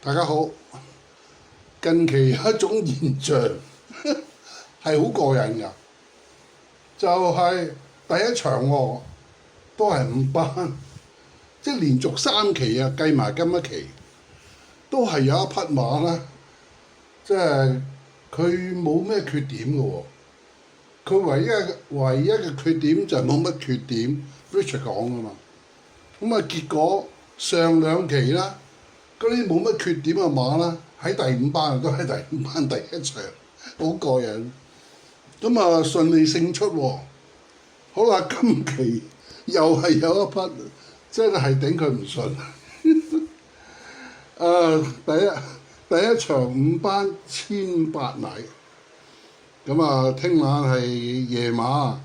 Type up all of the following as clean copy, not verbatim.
大家好，近期有一種現象係好過癮㗎，就係、第一場喎、都係5班，即係連續3期啊，計埋今一期都係有一匹馬啦，即係佢冇咩缺點嘅喎，佢唯一嘅缺點就係冇乜缺點 ，Richard 講㗎嘛，咁啊結果上2期啦。嗰啲冇乜缺點嘅馬啦，喺第5班都喺第5班第一場，好過癮。咁啊順利勝出喎。好啦，今期又係有一匹，真係頂佢唔順。第一場5班1800米，咁啊聽晚係夜馬，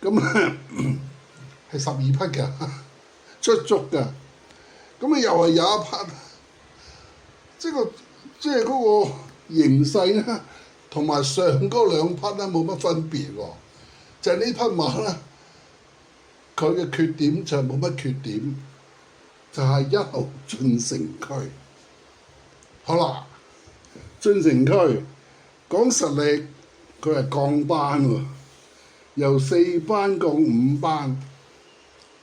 咁係12匹㗎，足㗎。咁啊又係有一匹。即係嗰個形勢咧，同埋上嗰2匹咧冇乜分別喎。就係呢匹馬咧，佢嘅缺點就係冇乜缺點，就係1號進城區。好啦，進城區講實力，佢係降班喎，由4班降5班。呢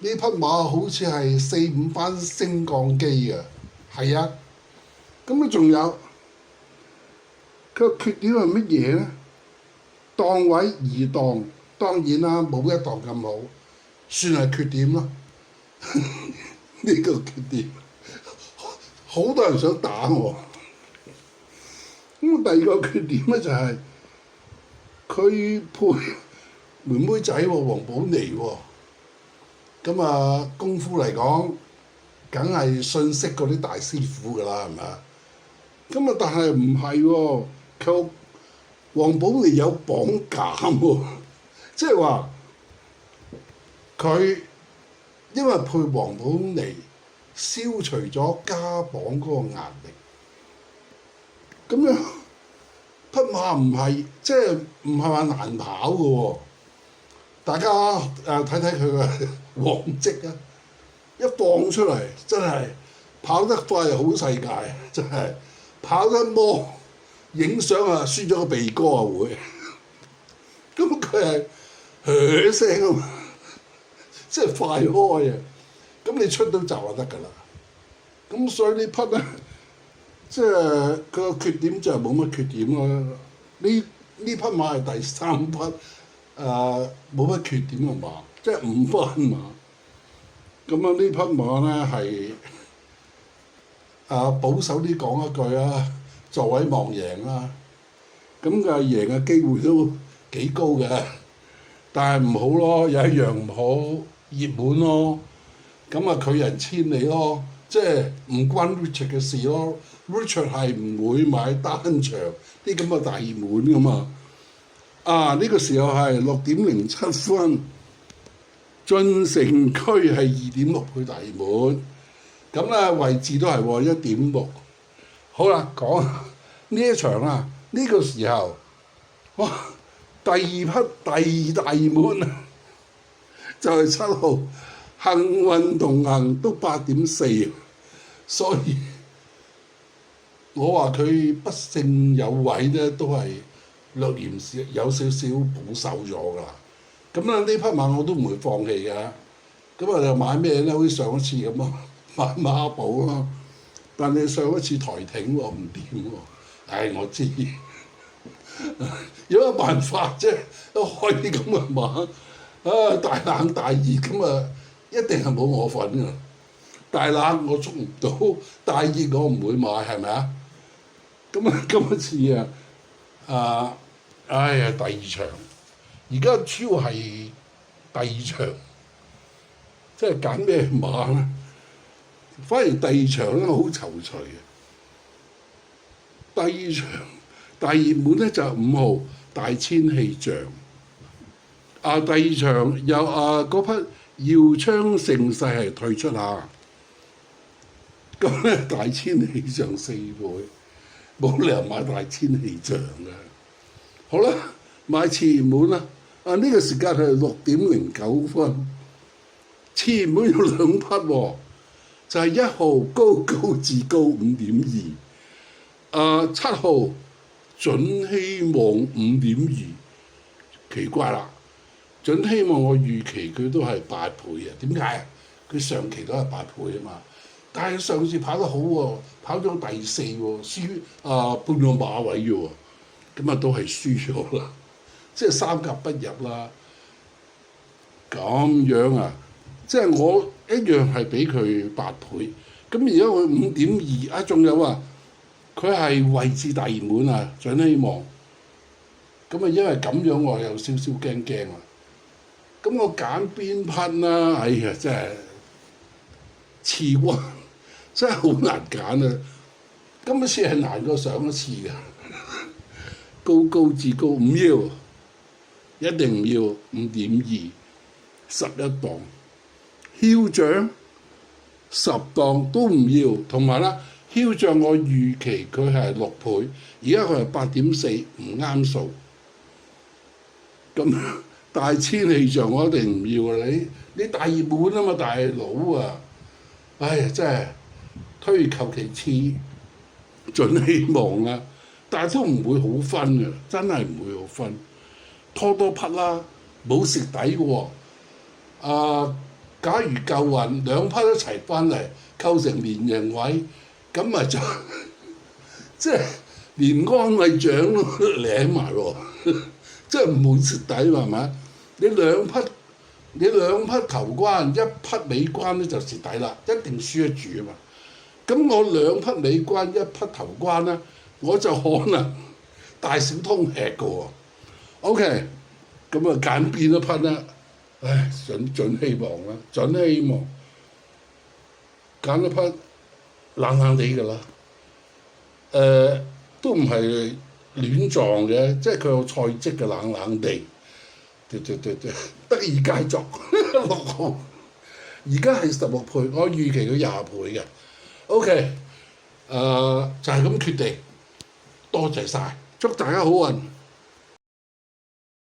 匹馬好似係4、5班升降機嘅，係啊。咁啊，仲有佢個缺點係乜嘢咧？檔位2檔，當然啦，冇1檔咁好，算係缺點咯。呢個缺點，好多人想打我。咁第二個缺點咧就係、佢配妹妹仔喎，黃寶妮喎。咁啊，功夫嚟講，梗係遜色嗰啲大師傅㗎啦，係咪啊？咁啊，但係唔係喎，佢黃寶妮有綁減喎，即係話佢因為配黃寶妮消除咗加綁嗰個壓力，咁樣匹馬唔係即係唔係話難跑嘅喎，大家睇睇佢嘅往績啊，一放出嚟真係跑得快係好世界，真係。跑得摸影相啊，輸咗個鼻哥啊會，咁佢係噓聲啊嘛，即係快開啊，咁你出到閘就得㗎啦。咁所以呢匹咧，即係佢個缺點就係冇乜缺點咯。呢匹馬係第3匹冇乜缺點嘅馬，即係5班馬。咁啊呢匹馬咧係保守啲講一句啊，座位望贏啦，咁嘅贏嘅機會都幾高嘅，但係唔好咯，有一樣唔好，熱門咯，咁啊拒人千里咯，即係唔關 Richard 嘅事咯 ，Richard 係唔會買單場啲咁嘅大熱門㗎嘛，呢個時候係6.07分，進城區係2.6倍大熱門。咁咧位置都係喎1.6，好啦，講呢一場啊，呢個時候，哇，第2匹第2大熱門啊，就係7號幸運同行都8.4，所以我話佢不勝有位咧，都係略嫌有少少保守咗㗎啦。咁咧呢匹馬我都唔會放棄㗎，咁啊就買咩咧？好似上一次咁啊。買馬寶咯，但你上一次台挺喎唔掂喎，我知，有乜辦法啫？都開啲咁嘅馬，大冷大熱咁啊，一定係冇我份㗎。大冷我捉唔到，大熱我唔會買，係咪啊？咁啊，今一次第2場，而家主要係第2場，即係揀咩馬咧？反而第2場咧好躊躇嘅。第2場大熱門咧就係5號大千氣象。第2場有嗰匹耀昌盛世係退出下，咁咧大千氣象4倍，冇理由買大千氣象嘅。好啦，買次熱門啦。呢個時間係6.09分，次熱門有2匹喎。就係1號高高至高5.2，7號準希望5.2，奇怪啦！準希望我預期佢都係8倍啊？點解啊？佢上期都係8倍啊嘛，但係上次跑得好喎，跑咗第4喎，輸半個馬位啫喎，咁啊都係輸咗啦，即係3甲不入啦。咁樣啊，即係我一樣係俾佢8倍，咁而家佢5.2啊，仲有啊，佢係位置大熱門啊，準希望。咁啊，因為咁樣我有少少驚驚啊。咁我揀邊匹啦？哎呀，真係次軍真係好難揀啊！今次係難過上一次嘅，高高至高唔要，一定唔要5.2，11檔，囂將10檔都唔要，同埋啦，囂將我預期佢係6倍，而家佢係8.4，唔啱數。咁大千氣象我一定唔要啊！你大熱門啊嘛，大佬啊！唉呀，真係推求其次準希望啊，但係都唔會好分嘅，真係唔會好分。拖多匹啦，冇蝕底嘅喎。假如夠運，2匹一齊翻嚟，構成連贏位，咁咪就即係連安慰獎都領埋喎。即係唔會蝕底係咪？你兩匹頭關，1匹尾關咧就蝕底啦，一定輸得住啊嘛。咁我2匹尾關，1匹頭關咧，我就可能大小通吃嘅喎。OK，咁啊揀邊一匹咧？唉，準希望啦，準希望揀一匹冷冷地嘅啦。都唔係亂撞嘅，即係佢有賽績嘅冷冷地。得意佳作6號，而家係16倍，我預期佢20倍嘅。OK，就係咁決定，多謝晒，祝大家好運。